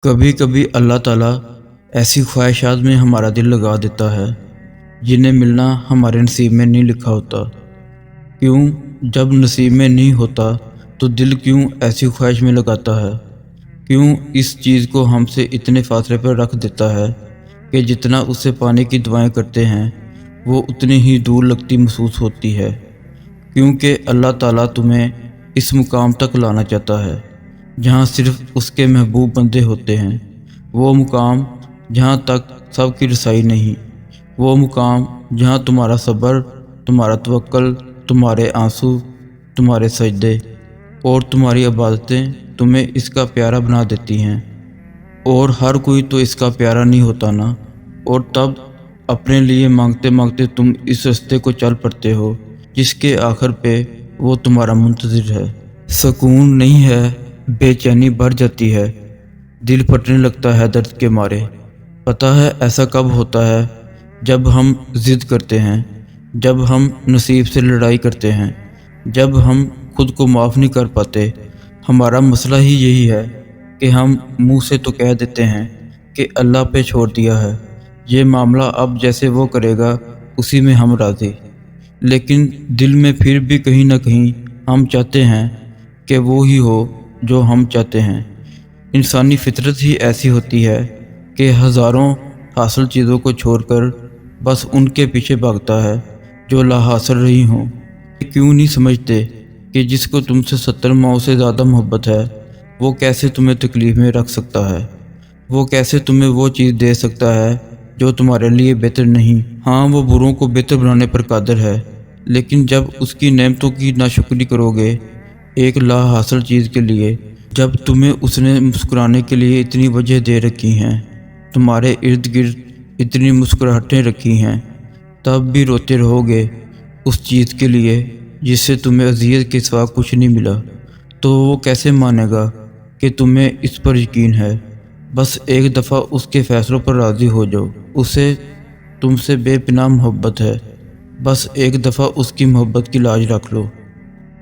کبھی کبھی اللہ تعالیٰ ایسی خواہشات میں ہمارا دل لگا دیتا ہے جنہیں ملنا ہمارے نصیب میں نہیں لکھا ہوتا۔ کیوں جب نصیب میں نہیں ہوتا تو دل کیوں ایسی خواہش میں لگاتا ہے؟ کیوں اس چیز کو ہم سے اتنے فاصلے پر رکھ دیتا ہے کہ جتنا اسے پانے کی دعائیں کرتے ہیں وہ اتنی ہی دور لگتی محسوس ہوتی ہے؟ کیونکہ اللہ تعالیٰ تمہیں اس مقام تک لانا چاہتا ہے جہاں صرف اس کے محبوب بندے ہوتے ہیں، وہ مقام جہاں تک سب کی رسائی نہیں، وہ مقام جہاں تمہارا صبر، تمہارا توکل، تمہارے آنسو، تمہارے سجدے اور تمہاری عبادتیں تمہیں اس کا پیارا بنا دیتی ہیں۔ اور ہر کوئی تو اس کا پیارا نہیں ہوتا نا، اور تب اپنے لیے مانگتے مانگتے تم اس رستے کو چل پڑتے ہو جس کے آخر پہ وہ تمہارا منتظر ہے۔ سکون نہیں ہے، بے چینی بڑھ جاتی ہے، دل پھٹنے لگتا ہے درد کے مارے۔ پتہ ہے ایسا کب ہوتا ہے؟ جب ہم ضد کرتے ہیں، جب ہم نصیب سے لڑائی کرتے ہیں، جب ہم خود کو معاف نہیں کر پاتے۔ ہمارا مسئلہ ہی یہی ہے کہ ہم منہ سے تو کہہ دیتے ہیں کہ اللہ پہ چھوڑ دیا ہے، یہ معاملہ اب جیسے وہ کرے گا اسی میں ہم راضی، لیکن دل میں پھر بھی کہیں نہ کہیں ہم چاہتے ہیں کہ وہ ہی ہو جو ہم چاہتے ہیں۔ انسانی فطرت ہی ایسی ہوتی ہے کہ ہزاروں حاصل چیزوں کو چھوڑ کر بس ان کے پیچھے بھاگتا ہے جو لا حاصل رہی ہوں۔ کیوں نہیں سمجھتے کہ جس کو تم سے 70 ماؤں سے زیادہ محبت ہے وہ کیسے تمہیں تکلیف میں رکھ سکتا ہے؟ وہ کیسے تمہیں وہ چیز دے سکتا ہے جو تمہارے لیے بہتر نہیں؟ ہاں، وہ بروں کو بہتر بنانے پر قادر ہے، لیکن جب اس کی نعمتوں کی ناشکری کرو گے ایک لا حاصل چیز کے لیے، جب تمہیں اس نے مسکرانے کے لیے اتنی وجہ دے رکھی ہیں، تمہارے ارد گرد اتنی مسکراہٹیں رکھی ہیں، تب بھی روتے رہو گے اس چیز کے لیے جس سے تمہیں اذیت کے سوا کچھ نہیں ملا، تو وہ کیسے مانے گا کہ تمہیں اس پر یقین ہے؟ بس ایک دفعہ اس کے فیصلوں پر راضی ہو جاؤ۔ اسے تم سے بے پناہ محبت ہے، بس ایک دفعہ اس کی محبت کی لاج رکھ لو۔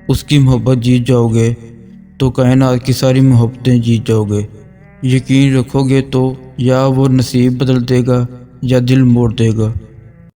اس کی محبت جیت جاؤ گے تو کائنات کی ساری محبتیں جیت جاؤ گے۔ یقین رکھو گے تو یا وہ نصیب بدل دے گا یا دل موڑ دے گا۔